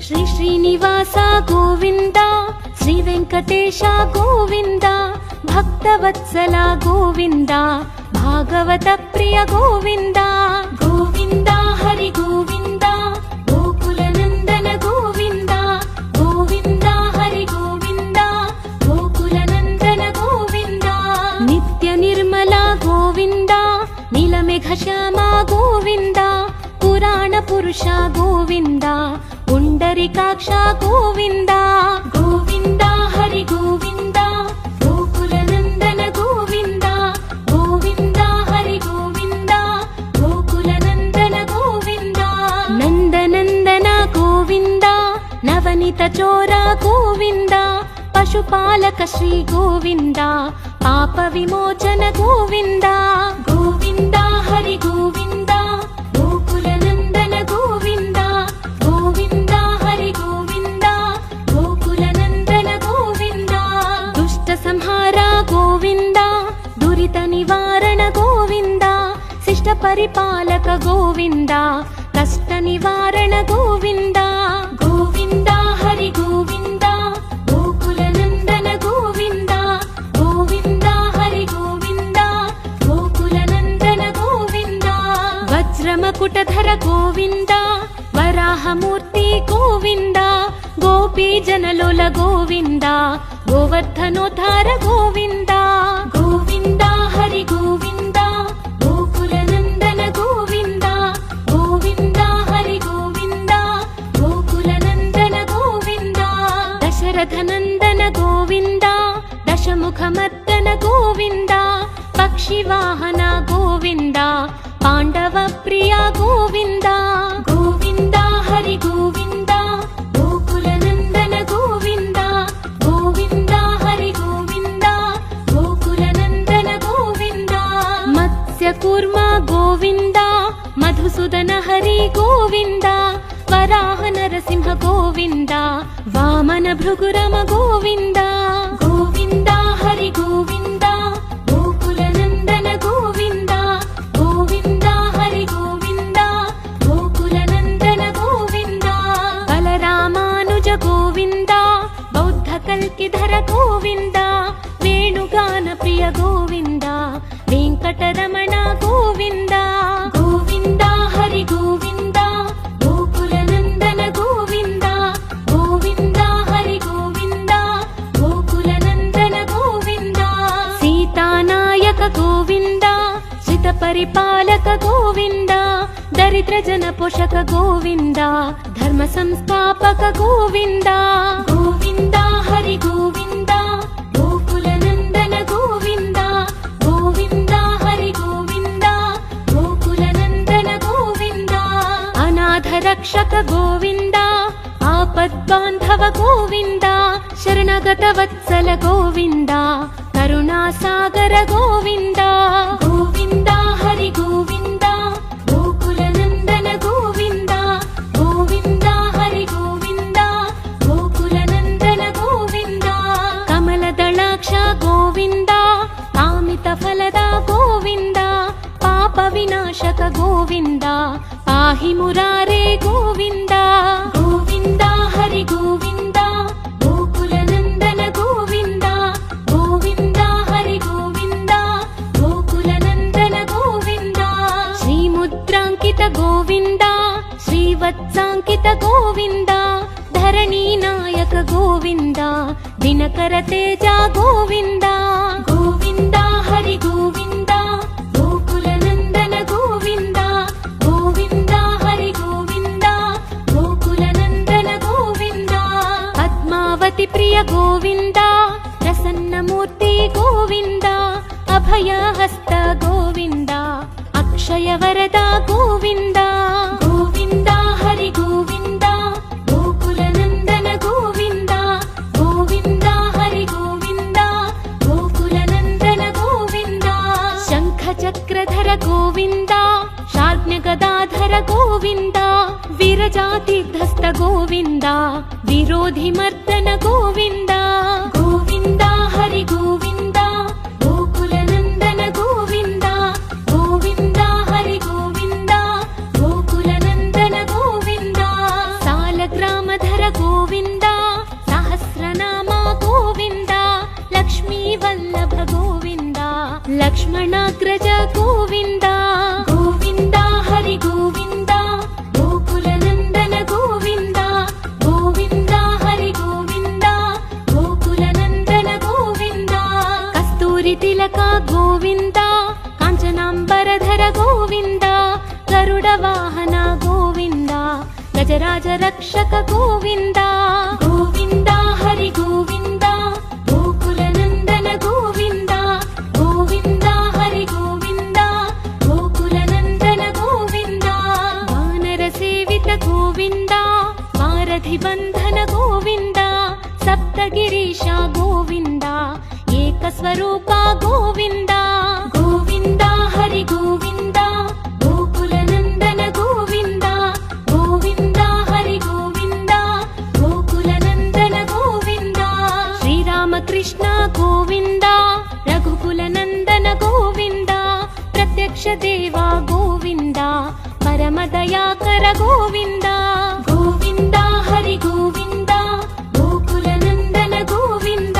శ్రీ శ్రీనివాస గోవింద, శ్రీ వెంకటేశ గోవింద, భక్తవత్సల గోవింద, భాగవత ప్రియ గోవింద. గోవింద హరి గోవింద, గోకుల నందన గోవింద. గోవింద హరి గోవింద, గోకుల నందన గోవింద. నిత్య నిర్మల గోవింద, నీలమేఘ శ్యామ గోవింద, పురాణ పురుష గోవింద, పుండరీకాక్ష గోవింద. గోవింద హరి గోవింద, గోకుల నందన గోవింద. గోవింద హరి గోవింద, గోకుల నందన గోవింద. నందనందన గోవింద, నవనిత చోర గోవింద, పశుపాలక శ్రీ గోవింద, పాప విమోచన గోవింద. గోవింద హరి గోవింద, గోకుల నందన గోవింద. గోవింద హరి గోవింద, గోకుల నందన గోవింద. దుష్ట సంహార గోవింద, దురిత నివారణ గోవింద, శిష్ట పరిపాలక గోవింద, కష్ట నివారణ గోవింద. గోవింద హరి గోవింద, గోకుల నందన గోవింద. గోవింద హరి గోవింద, గోకుల నందన గోవింద. వజ్రమకుటధర గోవింద, వరాహమూర్తి గోవింద, గోపీ జనలోల గోవింద, గోవర్ధనోద్ధార గోవింద. గోవింద హరి గోవింద, గోకుల నందన గోవింద. గోవింద హరి గోవింద, గోకుల నందన గోవింద. దశరథ నందన గోవింద, దశముఖమర్దన గోవింద, పక్షివాహన గోవింద, పాండవ ప్రియ గోవింద. గోవింద హరి గోవింద, గోకుల నందన గోవింద. గోవింద హరి గోవింద, గోకుల నందన గోవింద. మత్స్య కూర్మ గోవింద, మధుసూదన హరి గోవింద, వరాహ నరసింహ గోవింద, వామన భృగురమ గోవింద. గోవింద హరి గోవింద, గోకుల నందన గోవింద. గోవింద హరి గోవింద, గోకుల నందన గోవింద. బలరామానుజ గోవింద, బౌద్ధ కల్కిధర గోవింద, వేణుగాన ప్రియ గోవింద, వెంకటరమణ గోవింద. గోవింద హరి గోవింద, గోకుల నందన గోవింద. గోవింద హరి గోవింద, గోకుల నందన గోవింద. సీతానాయక గోవింద, శ్రిత పరిపాలక గోవింద, దరిద్ర జన పోషక గోవింద, ధర్మ సంస్థాపక గోవింద. గోవింద హరి గోవింద, గోకుల నందన గోవింద. గోవింద హరి గోవింద, గోకుల నందన గోవింద. అనాథ రక్షక గోవింద, ఆపద్బాంధవ గోవింద, శరణగత వత్సల గోవింద, కరుణాసాగర గోవింద. గోవింద హరి గోవింద, గోకుల నందన గోవింద. గోవింద హరి గోవింద, గోకుల నందన గోవింద. కమలదళాక్ష గోవింద, కామిత ఫలద గోవింద, పాప వినాశక గోవింద, పాహి మురారే గోవింద. గోవింద హరి గోవింద, గోకుల నందన గోవింద. గోవింద హరి గోవింద, గోకుల నందన గోవింద. శ్రీముద్రాంకిత గోవింద, శ్రీవత్సాంకిత గోవింద, ధరణీ నాయక గోవింద, దినకర తేజ గోవింద. గోవింద హరి గోవింద, గోకుల నందన గోవింద. గోవింద హరి గోవింద, గోకుల నందన గోవింద. పద్మావతి ప్రియ గోవింద, ప్రసన్నమూర్తి గోవింద, అభయహస్త గోవింద, అక్షయ వరద గోవింద. గోవింద హరి గోవింద, గోకుల నందన గోవింద. గోవింద హరి గోవింద, గోకుల నందన గోవింద. శంఖ చక్రధర గోవింద, శార్జ్ఞ గదాధర గోవింద, విరజాతీర్థస్థ గోవింద, విరోధి మర్దన గోవింద. గోవింద హరి గోవింద, గోకుల నందన గోవింద. గోవింద హరి గోవింద, గోకుల నందన గోవింద. సాలగ్రామధర అగ్రజ గోవింద గోవింద హరి గోవింద గోకుల నందన గోవింద గోవింద హరి గోవింద గోకుల నందన గోవింద కస్తూరి తిలక గోవింద కాంచనాంబరధర గోవింద గరుడ వాహన గోవింద గజరాజ రక్షక గోవింద గోవింద హరి గోవింద గోకుల నందన గోవింద గోవింద హరి గోవింద గోకుల నందన గోవింద వానర సేవిత గోవింద వారధి బంధన గోవింద సప్తగిరీశ గోవింద ఏక స్వరూప గోవింద గోవింద హరి గోవింద గోకుల నందన గోవింద గోవింద హరి గోవింద గోకుల నందన గోవింద శ్రీరామకృష్ణ గోవింద రఘుకుల నందన గోవింద ప్రత్యక్ష దేవ గోవింద పరమ దయాకర గోవింద గోవింద హరి గోవింద గోకుల నందన గోవింద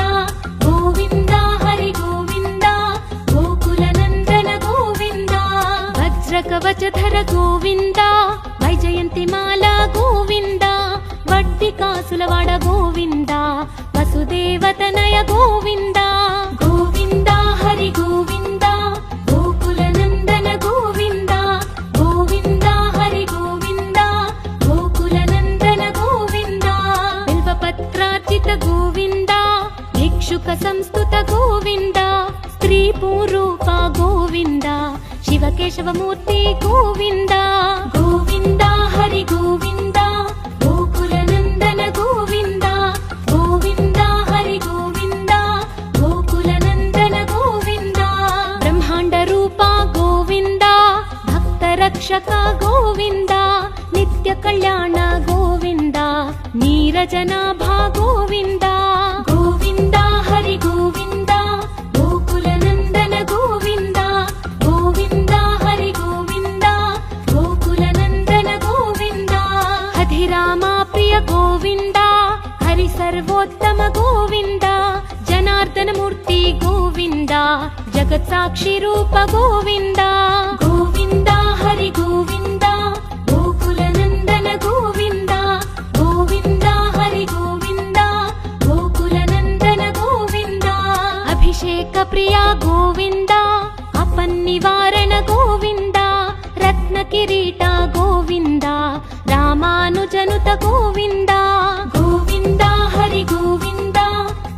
గోవింద హరి గోవింద గోకుల నందన గోవింద వజ్రకవచధర గోవింద వైజయంతి మాల గోవింద వడ్డి కాసులవాడ గోవింద వసుదేవతనయ గోవింద గోవింద హరి గోవింద గోకుల నందన గోవింద గోవింద హరి గోవింద గోకుల నందన గోవింద బిల్వపత్రార్చిత గోవింద భిక్షుక సంస్తుత గోవింద స్త్రీ పూరూప గోవింద శివకేశవమూర్తి గోవింద గోవింద హరి గోవింద గోకుల నందన గోవింద గోవింద హరి గోవింద గోకుల నందన గోవింద బ్రహ్మాండ రూప గోవింద భక్త రక్షక గోవింద నిత్య కళ్యాణ గోవింద నీరజనాభ గోవింద గోవింద హరి గోవింద గోకుల నందన గోవింద గోవింద హరి గోవింద గోకుల నందన గోవింద హరిరామ ప్రియ గోవింద హరి సర్వోత్తమ గోవింద జనార్దన మూర్తి గోవింద జగత్ సాక్షి రూప గోవింద గోవింద హరి గోవింద గోకుల నందన గోవింద గోవింద హరి గోవింద గోకుల నందన గోవింద అభిషేక ప్రియ గోవింద అపన్నివారణ గోవింద రత్న కిరీట గోవింద రామానుజనుత గోవింద గోవింద హరి గోవింద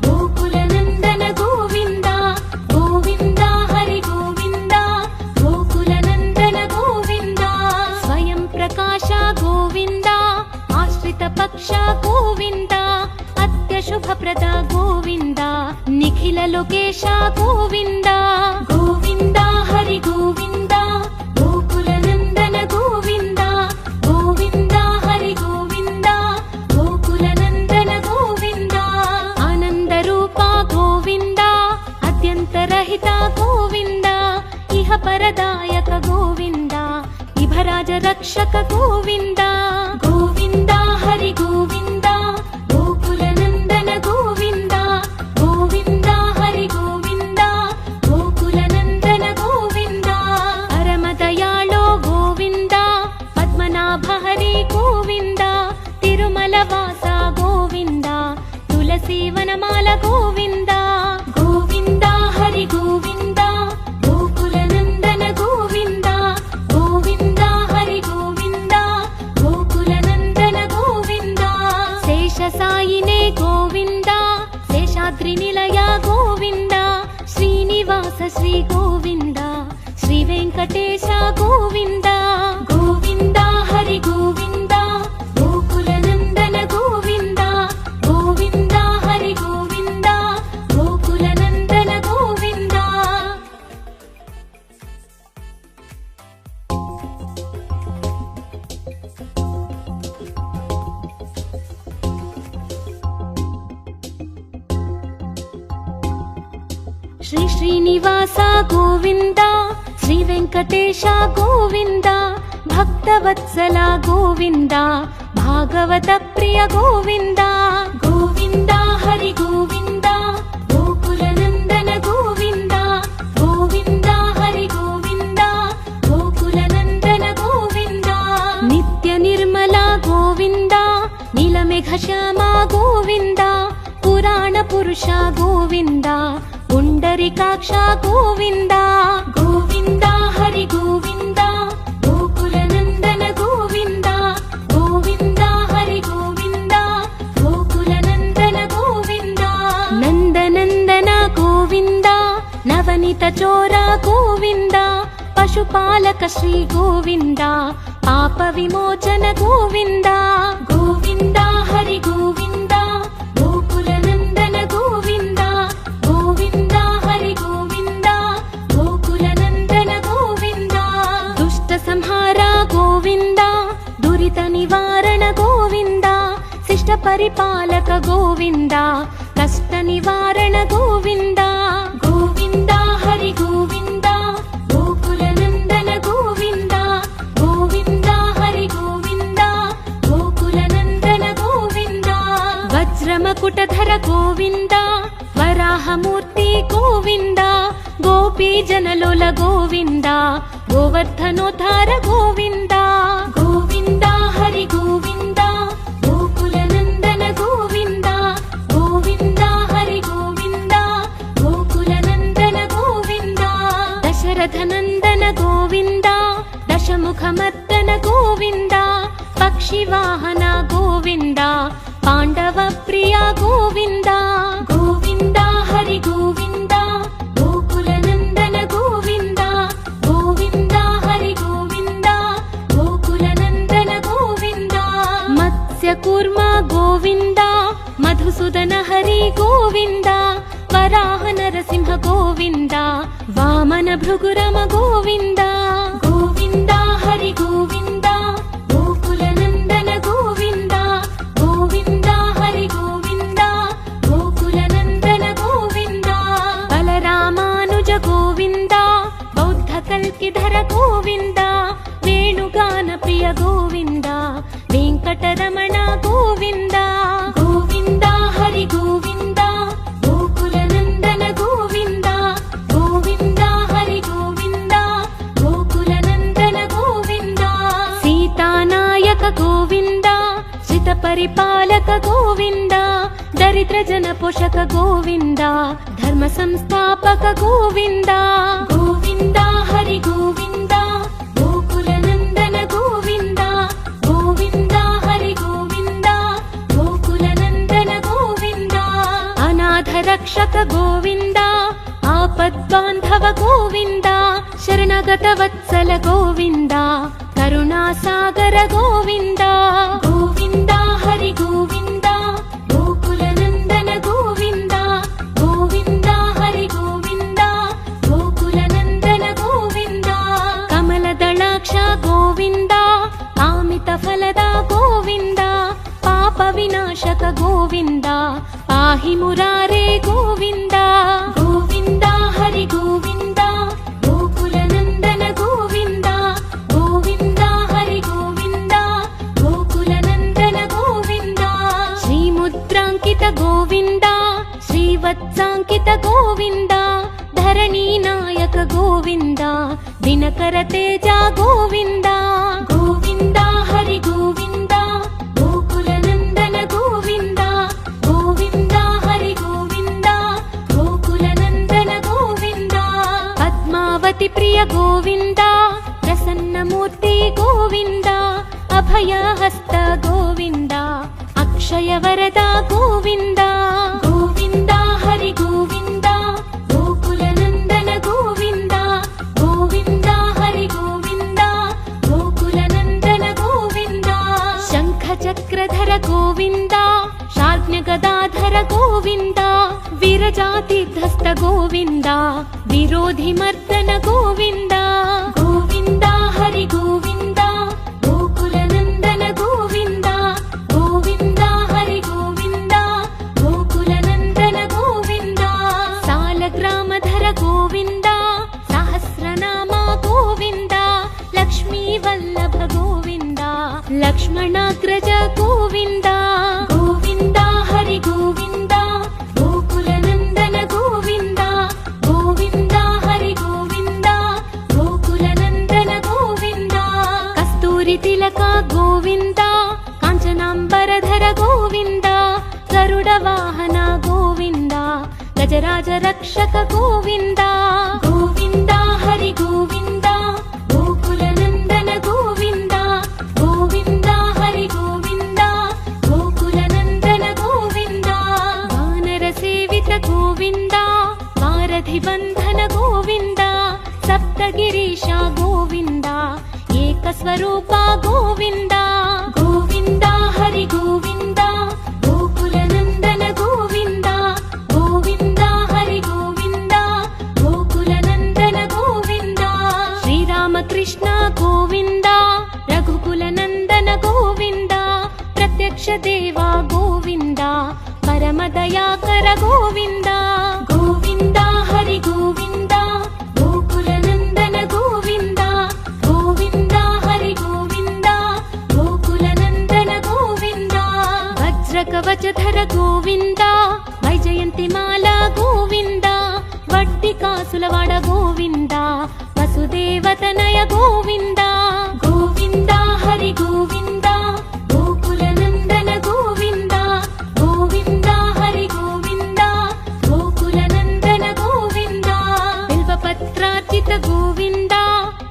గోకుల నందన గోవింద గోవింద హరి గోవింద గోకుల నందన గోవింద స్వయం ప్రకాశ గోవింద ఆశ్రిత పక్ష గోవింద అత్యశుభప్రద గోవింద నిఖిల లోకేశ గోవింద గోవింద హరి గోవింద గోకుల నందన గోవింద గోవింద హరి గోవింద గోకుల నందన గోవింద ఆనంద రూప గోవింద అత్యంతరహిత గోవింద ఇహ పరదాయక గోవింద ఇభరాజ రక్షక గోవింద గోవింద హరి గోవింద గోకుల నందన గోవింద గోవింద హరి గోవింద గోకుల నందన గోవింద పరమ దయాళో గోవింద పద్మనాభ హరి గోవింద తిరుమల వాస గోవింద తులసి వనమాల గోవింద గోవింద హరి గోవింద గోకుల నందన గోవింద గోవింద హరి గోవింద గోకుల నందన గోవింద శేష సాయినే గోవింద శేషాద్రి నిలయ గోవింద శ్రీనివాస శ్రీ గోవింద శ్రీ వెంకటేశ గోవింద గోవింద హరి గోవింద గోకుల నందన గోవింద గోవింద హరి గోవింద గోకుల నందన గోవింద శ్రీ శ్రీనివాస గోవింద శ్రీ వెంకటేశ గోవింద భక్తవత్సల గోవింద భాగవత ప్రియ గోవింద గోవింద హరి గోవింద గోకుల నందన గోవింద గోవింద హరి గోవింద ಮೇಘಶ್ಯಾಮ ಗೋವಿಂದ ಪುರಾಣ ಪುರುಷ ಗೋವಿಂದ ಪುಂಡರಿಕಾಕ್ಷ ಗೋವಿಂದ ಗೋವಿಂದ ಹರಿ ಗೋವಿಂದ ಗೋಕುಲ ನಂದನ ಗೋವಿಂದ ಗೋವಿಂದ ಹರಿ ಗೋವಿಂದ ಗೋಕುಲ ನಂದನ ಗೋವಿಂದ ನಂದನಂದನ ಗೋವಿಂದ ನವನಿತ ಚೋರ ಗೋವಿಂದ ಪಶುಪಾಲಕ ಶ್ರೀ ಗೋವಿಂದ ಪಾಪ ವಿಮೋಚನ ಗೋವಿಂದ ಗೋವಿಂದ ಹರಿ ಗೋವಿಂದ ಗೋಕುಲ ನಂದನ ಗೋವಿಂದ ಗೋವಿಂದ ಹರಿ ಗೋವಿಂದ ಗೋಕುಲ ನಂದನ ಗೋವಿಂದ ದುಷ್ಟ ಸಂಹಾರ ಗೋವಿಂದ ದುರಿತ ನಿವಾರಣ ಗೋವಿಂದ ಶಿಷ್ಟ ಪರಿಪಾಲಕ ಗೋವಿಂದ ಕಷ್ಟ ನಿವಾರಣ ಗೋವಿಂದ ಗೋವಿಂದ ಹರಿ ಗೋವಿಂದ ಗೋಕುಲ ನಂದನ ಗೋವಿಂದ ಗೋವಿಂದ ಹರಿ ಗೋವಿಂದ ಗೋಕುಲ ನಂದನ ಗೋವಿಂದ ವಜ್ರಮಕುಟಧರ ಗೋವಿಂದ ವರಾಹ ಮೂರ್ತಿ ಗೋವಿಂದ ಗೋಪಿ ಜನಲೋಲ ಗೋವಿಂದ ಗೋವರ್ಧನೋದ್ಧಾರ ಗೋವಿಂದ ಗೋವಿಂದ ಹರಿ ಗೋವಿಂದ ಗೋಕುಲ ನಂದನ ಗೋವಿಂದ ಗೋವಿಂದ ಹರಿ ಗೋವಿಂದ ಗೋಕುಲ ನಂದನ ಗೋವಿಂದ ದಶರಥ ನಂದನ ಗೋವಿಂದ ದಶಮುಖ ಮರ್ದನ ಗೋವಿಂದ ಪಕ್ಷಿ ವಾಹನ ಗೋವಿಂದ ಪಾಂಡವ ಪ್ರಿಯ ಗೋವಿಂದ ಗೋವಿಂದ ಹರಿ ಗೋವಿಂದ ಗೋಕುಲ ನಂದನ ಗೋವಿಂದ ಗೋವಿಂದ ಹರಿ ಗೋವಿಂದ ಗೋಕುಲ ನಂದನ ಗೋವಿಂದ ಮತ್ಸ್ಯ ಕೂರ್ಮ ಗೋವಿಂದ ಮಧುಸೂದನ ಹರಿ ಗೋವಿಂದ ವರಾಹ ನರಸಿಂಹ ಗೋವಿಂದ ವಾಮನ ಭೃಗುರಮ ಗೋವಿಂದ ಗೋವಿಂದ ಹರಿ ಗೋವಿಂದ ಗೋಕುಲ ನಂದನ ಗೋವಿಂದ ಗೋವಿಂದ ಹರಿ ಗೋವಿಂದ ಗೋಕುಲ ನಂದನ ಗೋವಿಂದ ಬಲರಾಮಾನುಜ ಗೋವಿಂದ ಬೌದ್ಧ ಕಲ್ಕಿಧರ ಗೋವಿಂದ ವೇಣುಗಾನ ಪ್ರಿಯ ಗೋವಿಂದ ವೆಂಕಟರಮಣ ಗೋವಿಂದ ಗೋವಿಂದ ಹರಿ ಗೋವಿಂದ ಗೋಕುಲ ನಂದನ ಗೋವಿಂದ ಗೋವಿಂದ ಹರಿ ಗೋವಿಂದ ಗೋಕುಲ ನಂದನ ಗೋವಿಂದ ಸೀತಾನಾಯಕ ಗೋವಿಂದ ಶ್ರಿತ ಪರಿಪಾಲಕ ಗೋವಿಂದ ದರಿದ್ರ ಜನ ಪೋಷಕ ಗೋವಿಂದ ಧರ್ಮ ಸಂಸ್ಥಾಪಕ ಗೋವಿಂದ ಗೋವಿಂದ ಹರಿ ಗೋವಿಂದ ಗೋಕುಲ ನಂದನ ಗೋವಿಂದ ಗೋವಿಂದ ಹರಿ ಗೋವಿಂದ ಗೋಕುಲ ನಂದನ ಗೋವಿಂದ ಅನಾಥ ರಕ್ಷಕ ಗೋವಿಂದ ಆಪದ್ಬಾಂಧವ ಗೋವಿಂದ ಶರಣಗತ ವತ್ಸಲ ಗೋವಿಂದ ಕರುಣಾಸಾಗರ ಗೋವಿಂದ ಗೋವಿಂದ ಹರಿ ಗೋವಿಂದ ಗೋಕುಲ ನಂದನ ಗೋವಿಂದ ಗೋವಿಂದ ಹರಿ ಗೋವಿಂದ ಗೋಕುಲ ನಂದನ ಗೋವಿಂದ ಕಮಲದಳಾಕ್ಷ ಗೋವಿಂದ ಕಾಮಿತ ಫಲದ ಗೋವಿಂದ ಪಾಪ ವಿನಾಶಕ ಗೋವಿಂದ ಪಾಹಿ ಮುರಾರೇ ಗೋವಿಂದ ಗೋವಿಂದ ಹರಿ ಗೋವಿಂದ ಗೋಕುಲ ನಂದನ ಗೋವಿಂದ ಗೋವಿಂದ ಹರಿ ಗೋವಿಂದ ಗೋಕುಲ ನಂದನ ಗೋವಿಂದ ಶ್ರೀ ಮುದ್ರಾಂಕಿತ ಗೋವಿಂದ ಶ್ರೀವತ್ಸಾಂಕಿತ ಗೋವಿಂದ ಧರಣಿ ನಾಯಕ ಗೋವಿಂದ ದಿನಕರ ತೇಜ ಗೋವಿಂದ ಗೋವಿಂದ ಹರಿ ಗೋವಿಂದ ಗೋಕುಲ ನಂದನ ಗೋವಿಂದ ಗೋವಿಂದ ಹರಿ ಗೋವಿಂದ ಗೋಕುಲ ನಂದನ ಗೋವಿಂದ ಪದ್ಮಾವತಿ ಪ್ರಿಯ ಗೋವಿಂದ ಪ್ರಸನ್ನ ಮೂರ್ತಿ ಗೋವಿಂದ ಅಭಯ ಹಸ್ತ ಗೋವಿಂದ ಅಕ್ಷಯ ವರದ ಗೋವಿಂದ ಗೋವಿಂದ ಹರಿ ಗೋವಿಂದ ಗೋಕುಲ ನಂದನ ಗೋವಿಂದ ಗೋವಿಂದ ಹರಿ ಗೋವಿಂದ ಗೋಕುಲ ನಂದನ ಗೋವಿಂದ ಶಂಖ ಚಕ್ರಧರ ಗೋವಿಂದ ಶಾರ್ಜ್ಞ ಗದಾಧರ ಗೋವಿಂದ ವಿರಜಾತೀರ್ಧಸ್ಥ ಗೋವಿಂದ ವಿರೋಧಿ ಮರ್ದನ ಗೋವಿಂದ ಗೋವಿಂದ ಹರಿ ಗೋವಿಂದ ಗೋಕುಲ ನಂದನ ಗೋವಿಂದ ಗೋವಿಂದ ಹರಿ ಗೋವಿಂದ ಗೋಕುಲ ನಂದನ ಗೋವಿಂದ ಸಾಲಗ್ರಾಮಧರ ಗೋವಿಂದ ಸಹಸ್ರನಾಮ ಗೋವಿಂದ ಲಕ್ಷ್ಮೀ ವಲ್ಲಭ ಗೋವಿಂದ ಲಕ್ಷ್ಮಣಾಗ್ರಜ ಗೋವಿಂದ ಗೋವಿಂದ ಹರಿ ಗೋವಿಂದ ಗೋಕುಲ ನಂದನ ಗೋವಿಂದ ಗೋವಿಂದ ಹರಿ ಗೋವಿಂದ ಗೋಕುಲ ನಂದನ ಗೋವಿಂದ ಕಸ್ತೂರಿ ತಿಲಕ ಗೋವಿಂದ ಕಾಂಚನಾಂಬ ಪೀತಾಂಬರಧರ ಗೋವಿಂದ ಗರುಡ ವಾಹನ ಗೋವಿಂದ ಗಜರಾಜ ರಕ್ಷಕ ಗೋವಿಂದ ಗೋವಿಂದ ಹರಿ ಗೋವಿಂದ ಗೋಕುಲ ನಂದನ ಗೋವಿಂದ ಗೋವಿಂದ ಹರಿ ಗೋವಿಂದ ಗೋಕುಲ ನಂದನ ಗೋವಿಂದ ವಾನರ ಸೇವಿತ ಗೋವಿಂದ ವಾರಧಿ ಬಂಧನ ಗೋವಿಂದ ಸಪ್ತಗಿರೀಶ ಗೋವಿಂದ ಏಕ ಸ್ವರೂಪ ಗೋವಿಂದ ಗೋವಿಂದ ಹರಿ ಗೋವಿಂದ ಗೋಕುಲ ನಂದನ ಗೋವಿಂದ ಗೋವಿಂದ ಹರಿ ಗೋವಿಂದ ಗೋಕುಲ ನಂದನ ಗೋವಿಂದ ಶ್ರೀರಾಮಕೃಷ್ಣ ಗೋವಿಂದ ರಘುಕುಲ ನಂದನ ಗೋವಿಂದ ಪ್ರತ್ಯಕ್ಷ ದೇವ ಗೋವಿಂದ ಪರಮ ದಯಾಕರ ಗೋವಿಂದ ಗೋವಿಂದ ಹರಿ ಗೋವಿಂದ ಗೋಕುಲ ನಂದನ ಗೋವಿಂದ ಗೋವಿಂದ ಹರಿ ಗೋವಿಂದ ಗೋಕುಲ ನಂದನ ಗೋವಿಂದ ವಜ್ರ ಕವಚಧರ ಗೋವಿಂದ ವೈಜಯಂತಿ ಮಾಲಾ ಗೋವಿಂದ ವಡ್ಡಿ ಕಾಸುಲವಾಡ ಗೋವಿಂದ ವಸುದೇವತನಯ ಗೋವಿಂದ ಗೋವಿಂದ ಹರಿ ಗೋವಿಂದ ಗೋಕುಲ ನಂದನ ಗೋವಿಂದ ಗೋವಿಂದ ಹರಿ ಗೋವಿಂದ ಗೋಕುಲ ನಂದನ ಗೋವಿಂದ ಬಿಲ್ವಪತ್ರಾರ್ಚಿತ ಗೋವಿಂದ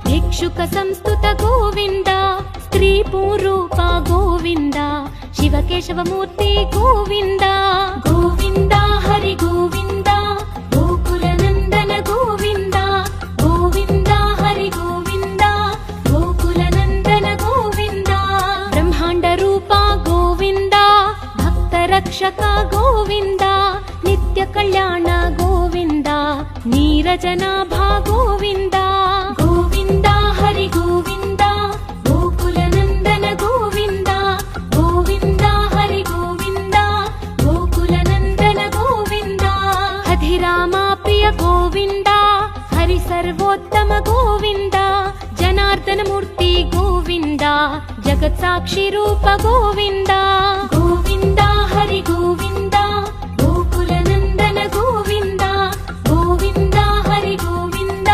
ಭಿಕ್ಷುಕ ಸಂಸ್ತುತ ಗೋವಿಂದ ಸ್ತ್ರೀ ಪೂರೂಪ ಗೋವಿಂದ ಶಿವಕೇಶವ ಮೂರ್ತಿ ಗೋವಿಂದ ಗೋವಿಂದ ಹರಿ ಗೋವಿಂದ ಗೋಕುಲ ನಂದನ ಗೋವಿಂದ ಗೋವಿಂದ ಹರಿ ಗೋವಿಂದ ಗೋಕುಲ ನಂದನ ಗೋವಿಂದ ಬ್ರಹ್ಮಾಂಡ ರೂಪ ಗೋವಿಂದ ಭಕ್ತ ರಕ್ಷಕ ಗೋವಿಂದ ನಿತ್ಯ ಕಲ್ಯಾಣ ಗೋವಿಂದ ನೀರಜನಾಭ ಗೋವಿಂದ ಗೋವಿಂದ ಹರಿ ಗೋವಿಂದ ಗೋಕುಲ ನಂದನ ಗೋವಿಂದ ಗೋವಿಂದ ಹರಿ ಗೋವಿಂದ ಗೋಕುಲ ನಂದನ ಗೋವಿಂದ ಹಧಿರಾಮ ಪ್ರಿಯ ಗೋವಿಂದ ಹರಿ ಸರ್ವೋತ್ತಮ ಗೋವಿಂದ ಜನಾರ್ದನ ಮೂರ್ತಿ ಗೋವಿಂದ ಜಗತ್ ಸಾಕ್ಷಿ ರೂಪ ಗೋವಿಂದ ಗೋವಿಂದ ಹರಿ ಗೋವಿಂದ ಗೋಕುಲ ನಂದನ ಗೋವಿಂದ ಗೋವಿಂದ ಹರಿ ಗೋವಿಂದ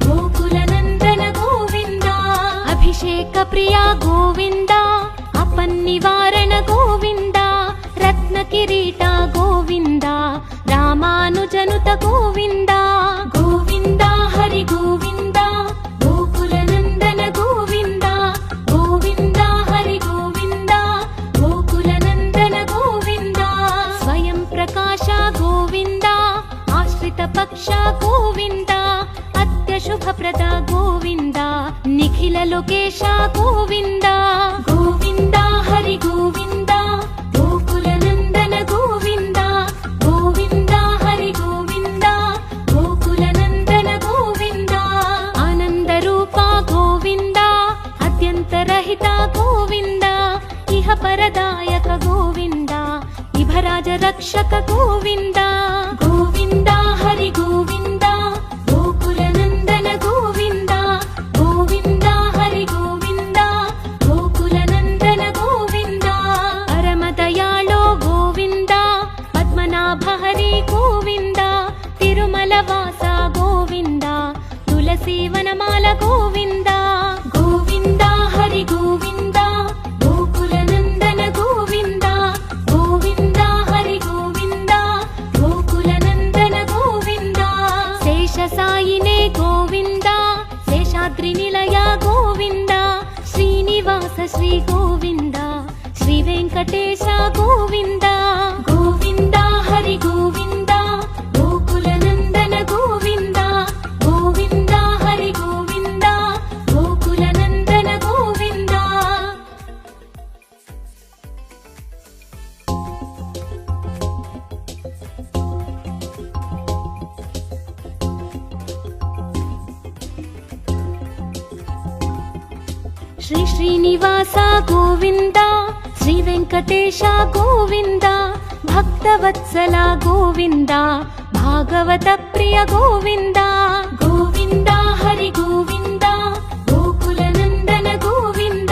ಗೋಕುಲ ನಂದನ ಗೋವಿಂದ ಅಭಿಷೇಕ ಪ್ರಿಯ ಗೋವಿಂದ ಅಪನ್ನಿವಾರಣ ಗೋವಿಂದ ರತ್ನ ಕಿರೀಟ ಗೋವಿಂದ ರಾಮಾನುಜನುತ ಗೋವಿಂದ ಗೋವಿಂದ ಹರಿ ಗೋವಿಂದ ಗೋಕುಲ ನಂದನ ಗೋವಿಂದ ಗೋವಿಂದ ಹರಿ ಗೋವಿಂದ ಗೋಕುಲ ನಂದನ ಗೋವಿಂದ ಸ್ವಯಂ ಪ್ರಕಾಶ ಗೋವಿಂದ ಆಶ್ರಿತ ಪಕ್ಷ ಗೋವಿಂದ ಅತ್ಯಶುಭ ಪ್ರದ ಗೋವಿಂದ ನಿಖಿಲ ಲೋಕೇಶ ಗೋವಿಂದ ಗೋವಿಂದ ಹರಿ ಗೋವಿಂದ ಗೋಕುಲ ನಂದನ ಗೋವಿಂದ ಗೋವಿಂದ ಹರಿ ಗೋವಿಂದ ಗೋಕುಲ ನಂದನ ಗೋವಿಂದ ಆನಂದ ರೂಪ ಗೋವಿಂದ ಅತ್ಯಂತರಹಿತ ಗೋವಿಂದ ಇಹ ಪರದಾಯಕ ಗೋವಿಂದ ಇಭರಾಜ ರಕ್ಷಕ ಗೋವಿಂದ ಗೋವಿಂದ ಹರಿ ಗೋವಿಂದ ಗೋಕುಲ ನಂದನ ಗೋವಿಂದ ಗೋವಿಂದ ಹರಿ ಗೋವಿಂದ ಗೋಕುಲ ನಂದನ ಗೋವಿಂದ ಪರಮ ದಯಾಳೋ ಗೋವಿಂದ ಪದ್ಮನಾಭ ಹರಿ ಗೋವಿಂದ ತಿರುಮಲ ವಾಸ ಗೋವಿಂದ ತುಳಸಿ ವನಮಾಲ ಗೋವಿಂದ ಗೋವಿಂದ ಹರಿ ಗೋವಿಂದ ಗೋಕುಲ ನಂದನ ಗೋವಿಂದ ಗೋವಿಂದ ಹರಿ ಗೋವಿಂದ ಗೋಕುಲ ನಂದನ ಗೋವಿಂದ ಶೇಷ ಸಾಯಿನೇ ಗೋವಿಂದ ಶೇಷಾದ್ರಿ ನಿಲಯ ಗೋವಿಂದ ಶ್ರೀನಿವಾಸ ಶ್ರೀ ಗೋವಿಂದ ಶ್ರೀ ವೆಂಕಟೇಶ ಗೋವಿಂದ ಗೋವಿಂದ ಹರಿ ಗೋವಿಂದ ಗೋಕುಲ ನಂದನ ಗೋವಿಂದ ಗೋವಿಂದ ಹರಿ ಗೋವಿಂದ ಗೋಕುಲ ನಂದನ ಗೋವಿಂದ ಶ್ರೀ ಶ್ರೀನಿವಾಸ ಗೋವಿಂದ ಶ್ರೀ ವೆಂಕಟೇಶ ಗೋವಿಂದ ಭಕ್ತವತ್ಸಲ ಗೋವಿಂದ ಭಾಗವತ ಪ್ರಿಯ ಗೋವಿಂದ ಗೋವಿಂದ ಹರಿ ಗೋವಿಂದ ಗೋಕುಲ ನಂದನ ಗೋವಿಂದ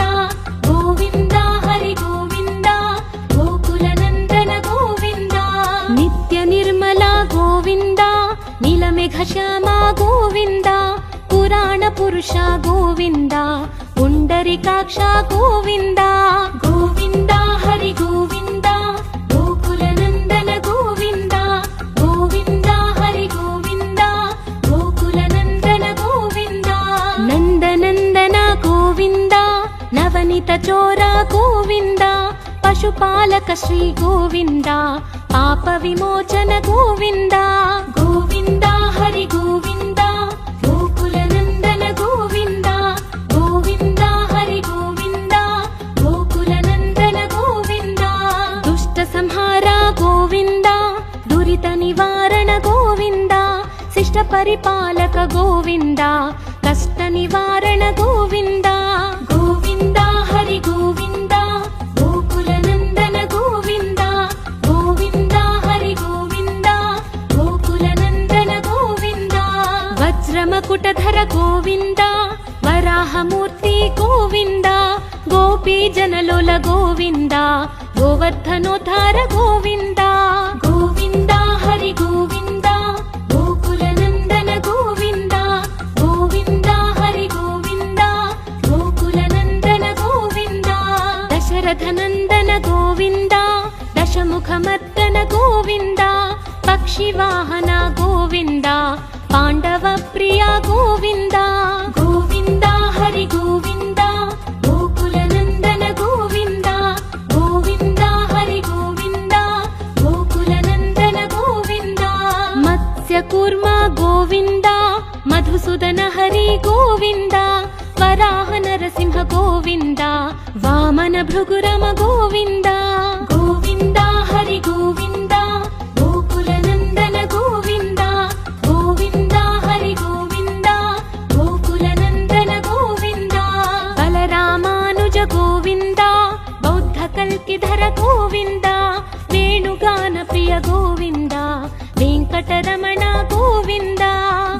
ಗೋವಿಂದ ಹರಿ ಗೋವಿಂದ ಗೋಕುಲ ನಂದನ ಗೋವಿಂದ ನಿತ್ಯ ನಿರ್ಮಲ ಗೋವಿಂದ ನೀಲಮೇಘ ಶ್ಯಾಮ ಗೋವಿಂದ ಪುರಾಣ ಪುರುಷ ಗೋವಿಂದ ಪುಂಡರಿಕಾಕ್ಷ ಗೋವಿಂದ ಗೋವಿಂದ ಹರಿ నవనిత చోర గోవింద పశుపాలక శ్రీ గోవింద పాప విమోచన గోవింద గోవింద హరి గోవింద గోకుల నందన గోవింద గోవింద హరి గోవింద గోకుల నందన గోవింద దుష్ట సంహార గోవింద దురిత నివారణ గోవింద శిష్ట పరిపాలక గోవింద కష్ట నివారణ గోవింద గోవింద హరి గోవింద గోకుల నందన గోవింద గోవింద హరి గోవింద గోకుల నందన గోవింద వజ్రమకుటధర గోవింద వరాహమూర్తి గోవింద గోపీ జనలోల గోవింద గోవర్ధనోద్ధార గోవింద గోవింద హరి గోవింద గోకుల నందన గోవింద గోవింద హరి గోవింద గోకుల నందన గోవింద దశరథ నందన గోవింద దశముఖమర్దన గోవింద పక్షివాహన గోవింద పాండవ ప్రియ గోవింద గోవింద హరి గోవింద గోకుల నందన గోవింద గోవింద హరి గోవింద గోకుల నందన గోవింద మత్స్య కూర్మ గోవింద మధుసూదన హరి గోవింద వరాహ నరసింహ గోవింద వామన భృగురమ గోవింద గోవింద హరి గోవింద గోకుల నందన గోవింద గోవింద హరి గోవింద గోకుల నందన గోవింద బలరామానుజ గోవింద బౌద్ధ కల్కిధర గోవింద వేణుగాన ప్రియ గోవింద వెంకటరమణ గోవింద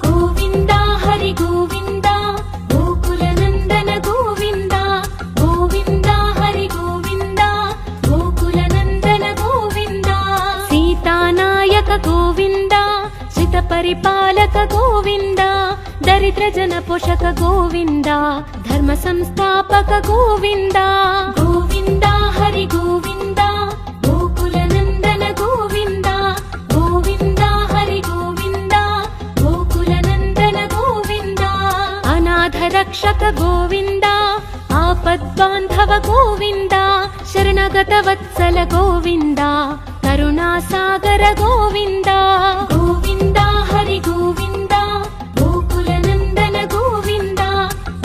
గోవింద హరి గోవింద గోకుల నందన గోవింద గోవింద హరి గోవింద గోకుల నందన గోవింద సీతానాయక గోవింద శ్రిత పరిపాలక గోవింద దరిద్ర జన పోషక గోవింద ధర్మ సంస్థాపక గోవింద గోవింద హరి గోవింద గోకుల నందన గోవింద గోవింద హరి గోవింద గోకుల నందన గోవింద అనాథ రక్షక గోవింద ఆపద్బాంధవ గోవింద శరణగత వత్సల గోవింద కరుణాసాగర గోవింద గోవింద హరి గోవింద గోకుల నందన గోవింద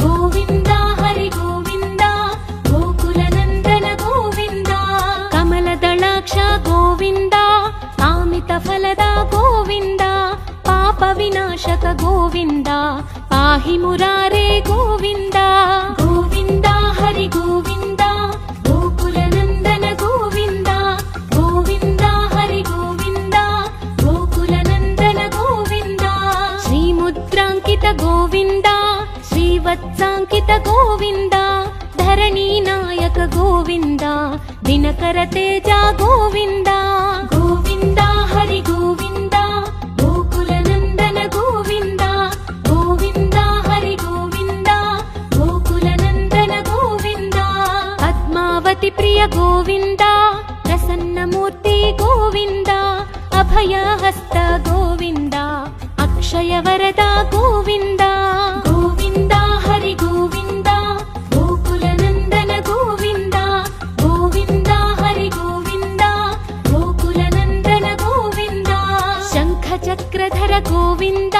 గోవింద హరి గోవింద గోకుల నందన గోవింద కమల దళాక్ష గోవింద కామిత ఫలద గోవింద పాప వినాశక గోవింద పాహి మురారే గోవింద గోవింద హరి గోవింద గోకుల నందన గోవింద గోవింద హరి గోవింద గోకుల నందన గోవింద శ్రీముద్రాంకిత గోవింద శ్రీవత్సాంకిత గోవింద ధరణీ నాయక గోవింద దినకర తేజ గోవింద గోవింద హరి గోవింద గోకుల నందన గోవింద గోవింద హరి గోవింద గోకుల నందన గోవింద పద్మావతి ప్రియ గోవింద ప్రసన్నమూర్తి గోవింద అభయహస్త గోవింద అక్షయ వరద గోవింద గోవింద హరి గోవింద గోకుల నందన గోవింద గోవింద హరి గోవింద గోకుల నందన గోవింద శంఖ చక్రధర గోవింద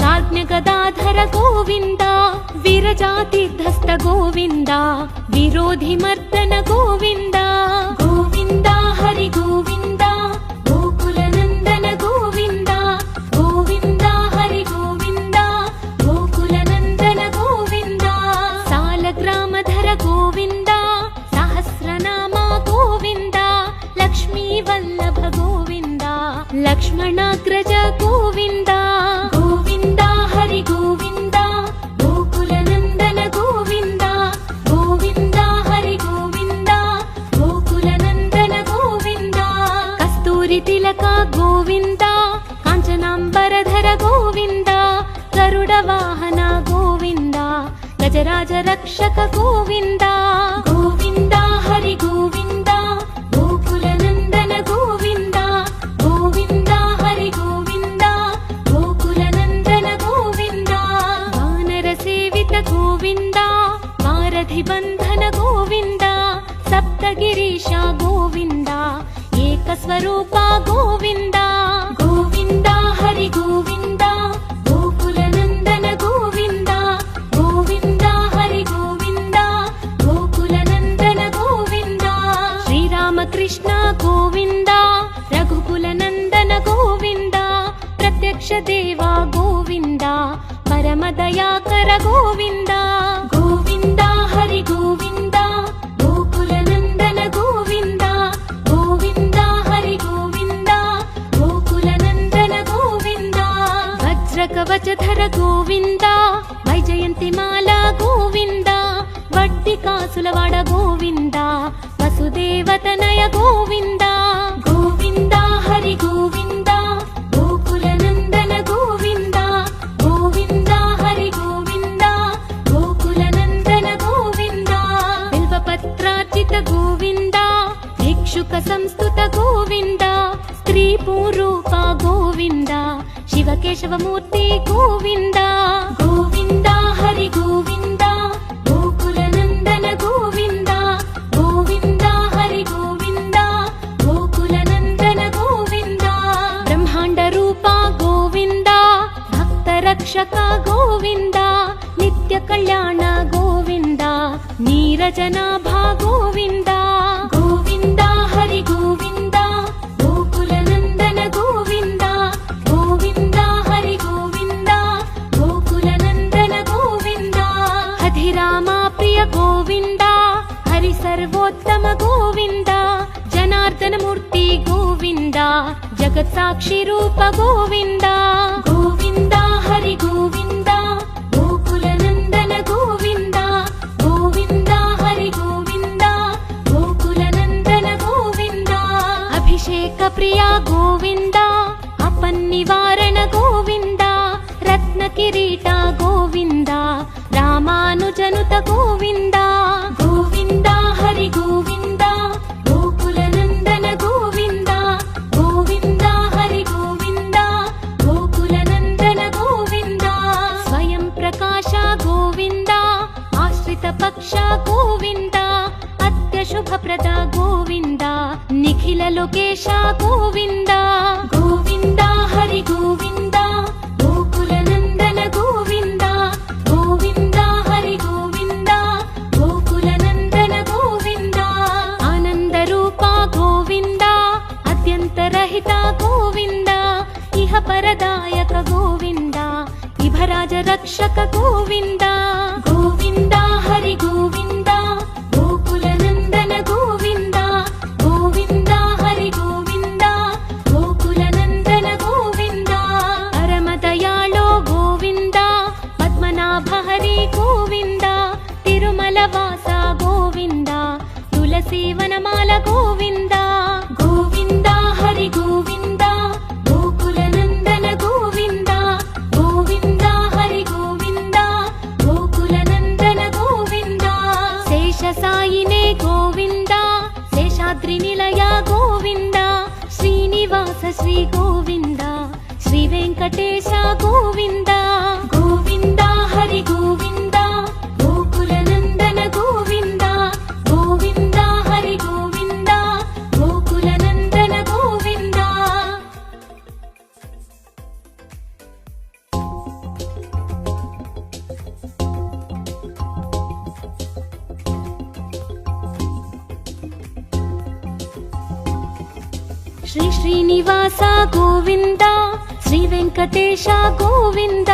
శార్జ్ఞ గదాధర గోవింద విరజాతీర్థస్థ గోవింద విరోధి మర్దన గోవింద గోవింద హరి గోవింద గోకుల నందన గోవింద గోవింద హరి గోవింద గోకుల నందన గోవింద సాలగ్రామధర గోవింద సహస్రనామ గోవింద లక్ష్మీ వల్లభ గోవింద లక్ష్మణాగ్రజ గోవింద గోవింద హరి గోవింద గోకుల నందన గోవింద గోవింద హరి గోవింద గోకుల నందన గోవింద కస్తూరి తిలక గోవింద కాంచనాంబరధర గోవింద గరుడ వాహన గోవింద గజరాజ రక్షక గోవింద గోవింద హరి గోవింద గోకుల నందన గోవింద గోవింద హరి గోవింద గోకుల నందన గోవింద వానర సేవిత గోవింద వారధి బంధన ಗೋವಿಂದ ಸಪ್ತಗಿರೀಶ ಗೋವಿಂದ ಏಕಸ್ವರೂಪ ಗೋವಿಂದ ಗೋವಿಂದ ಹರಿ ಗೋವಿಂದ ಗೋಕುಲ ನಂದನ ಗೋವಿಂದ ಗೋವಿಂದ ಹರಿ ಗೋವಿಂದ ಗೋಕುಲ ನಂದನ ಗೋವಿಂದ ಶ್ರೀರಾಮಕೃಷ್ಣ ಗೋವಿಂದ ರಘುಕುಲ ನಂದನ ಗೋವಿಂದ ಪ್ರತ್ಯಕ್ಷ ದೇವ ಗೋವಿಂದ ಪರಮ ದಯಾಕರ ಗೋವಿಂದ ಗೋವಿಂದ ಹರಿ ಗೋವಿಂದ ಗೋಕುಲ ನಂದನ ಗೋವಿಂದ ಗೋವಿಂದ ಹರಿ ಗೋವಿಂದ ಗೋಕುಲ ನಂದನ ಗೋವಿಂದ ವಜ್ರ ಕವಚಧರ ಗೋವಿಂದ ವೈಜಯಂತಿ ಮಾಲಾ ಗೋವಿಂದ ವಡ್ಡಿ ಕಾಸುಲವಾಡ ಗೋವಿಂದ ವಸುದೇವತನಯ ಗೋವಿಂದ ಗೋವಿಂದ ಹರಿ ಗೋವಿಂದ ಗೋಕುಲ ನಂದನ ಗೋವಿಂದ ಗೋವಿಂದ ಹರಿ ಗೋವಿಂದ ಗೋಕುಲ ನಂದನ ಗೋವಿಂದ ಬಿಲ್ವಪತ್ರಾರ್ಚಿತ ಗೋವಿಂದ ಭಿಕ್ಷುಕ ಸಂಸ್ತುತ ಗೋವಿಂದ ಸ್ತ್ರೀ ಪೂರೂಪ ಗೋವಿಂದ ಶಿವಕೇಶವ ಮೂರ್ತಿ ಗೋವಿಂದ ಗೋವಿಂದ ಹರಿ ಗೋವಿಂದ ಗೋಕುಲ ನಂದನ ಗೋವಿಂದ ಗೋವಿಂದ ಹರಿ ಗೋವಿಂದ ಗೋಕುಲ ನಂದನ ಗೋವಿಂದ ಬ್ರಹ್ಮಾಂಡ ರೂಪ ಗೋವಿಂದ ಭಕ್ತ ರಕ್ಷಕ ಗೋವಿಂದ ನಿತ್ಯ ಕಲ್ಯಾಣ ಗೋವಿಂದ ನೀರಜನಾಭ ಗೋವಿಂದ ಗೋವಿಂದ ಹರಿ ಗೋವಿಂದ ಗೋಕುಲ ನಂದನ ಗೋವಿಂದ ಗೋವಿಂದ ಹರಿ ಗೋವಿಂದ ಗೋಕುಲ ನಂದನ ಗೋವಿಂದ ಹಧಿರಾಮ ಪ್ರಿಯ ಗೋವಿಂದ ಹರಿ ಸರ್ವೋತ್ತಮ ಗೋವಿಂದ ಜನಾರ್ದನ ಮೂರ್ತಿ ಗೋವಿಂದ ಜಗತ್ ಸಾಕ್ಷಿ ರೂಪ ಗೋವಿಂದ ಗೋವಿಂದ ಹರಿ ಗೋವಿಂದ ಗೋಕುಲ ನಂದನ ಗೋವಿಂದ ಗೋವಿಂದ ಹರಿ ಗೋವಿಂದ ಗೋಕುಲ ನಂದನ ಗೋವಿಂದ ಅಭಿಷೇಕ ಪ್ರಿಯ ಗೋವಿಂದ ಅಪನ್ನಿವಾರಣ ಗೋವಿಂದ ರತ್ನ ಕಿರೀಟ ಗೋವಿಂದ ರಾಮಾನುಜನುತ ಗೋವಿಂದ ಗೋವಿಂದ ಹರಿ ಗೋವಿಂದ ಗೋಕುಲ ನಂದನ ಗೋವಿಂದ ಗೋವಿಂದ ಹರಿ ಗೋವಿಂದ ಗೋಕುಲ ನಂದನ ಗೋವಿಂದ ಸ್ವಯಂ ಪ್ರಕಾಶ ಗೋವಿಂದ ಆಶ್ರಿತ ಪಕ್ಷ ಗೋವಿಂದ ಅತ್ಯಶುಭಪ್ರದ ಗೋವಿಂದ ನಿಖಿಲ ಲೋಕೇಶ ಗೋವಿಂದ ಗೋವಿಂದ ಹರಿ ಗೋವಿಂದ ಗೋಕುಲ ನಂದನ ಗೋವಿಂದ ಗೋವಿಂದ ಹರಿ ಗೋವಿಂದ ಗೋಕುಲ ನಂದನ ಗೋವಿಂದ ಆನಂದ ರೂಪ ಗೋವಿಂದ ಅತ್ಯಂತರಹಿತ ಗೋವಿಂದ ಇಹ ಪರದಾಯಕ ಗೋವಿಂದ ಇಭರಾಜ ರಕ್ಷಕ ಗೋವಿಂದ ಗೋವಿಂದ ಹರಿ ಗೋವಿಂದ ಗೋಕುಲ ನಂದನ ಗೋವಿಂದ ಗೋವಿಂದ ಹರಿ ಗೋವಿಂದ ಗೋಕುಲ ನಂದನ ಗೋವಿಂದ ಪರಮ ದಯಾಳೋ ಗೋವಿಂದ ಪದ್ಮನಾಭ ಹರಿ ಗೋವಿಂದ ತಿರುಮಲ ವಾಸ ಗೋವಿಂದ ತುಳಸಿ ವನಮಾಲ ಗೋವಿಂದ ಗೋವಿಂದ ಹರಿ ಗೋವಿಂದ ಗೋಕುಲ ನಂದನ ಗೋವಿಂದ ಗೋವಿಂದ ಹರಿ ಗೋವಿಂದ ಗೋಕುಲ ನಂದನ ಗೋವಿಂದ ಶೇಷ ಸಾಯಿನೇ ಗೋವಿಂದ ಶೇಷಾದ್ರಿ ನಿಲಯ ಗೋವಿಂದ ಶ್ರೀನಿವಾಸ ಶ್ರೀ ಗೋವಿಂದ ಶ್ರೀ ವೆಂಕಟೇಶ ಗೋವಿಂದ ಗೋವಿಂದ ಹರಿ ಗೋವಿಂದ ಗೋಕುಲ ನಂದನ ಗೋವಿಂದ ಗೋವಿಂದ ಹರಿ ಗೋವಿಂದ ಗೋಕುಲ ನಂದನ ಗೋವಿಂದ ಶ್ರೀ ಶ್ರೀನಿವಾಸ ಗೋವಿಂದ ಶ್ರೀ ವೆಂಕಟೇಶ ಗೋವಿಂದ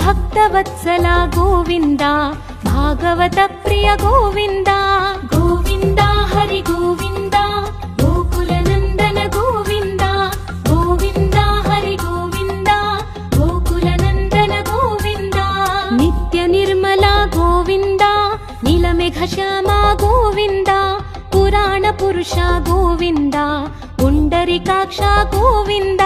ಭಕ್ತವತ್ಸಲ ಗೋವಿಂದ ಭಾಗವತ ಪ್ರಿಯ ಗೋವಿಂದ ಗೋವಿಂದ ಹರಿ ಗೋವಿಂದ ಗೋಕುಲ ನಂದನ ಗೋವಿಂದ ಗೋವಿಂದ ಹರಿ ಗೋವಿಂದ ಗೋಕುಲ ನಂದನ ಗೋವಿಂದ ನಿತ್ಯ ನಿರ್ಮಲ ಗೋವಿಂದ ನೀಲಮೇಘ ಶ್ಯಾಮ ಗೋವಿಂದ ಪುರಾಣ ಪುರುಷ ಗೋವಿಂದ ಪುಂಡರಿಕಾಕ್ಷ ಗೋವಿಂದ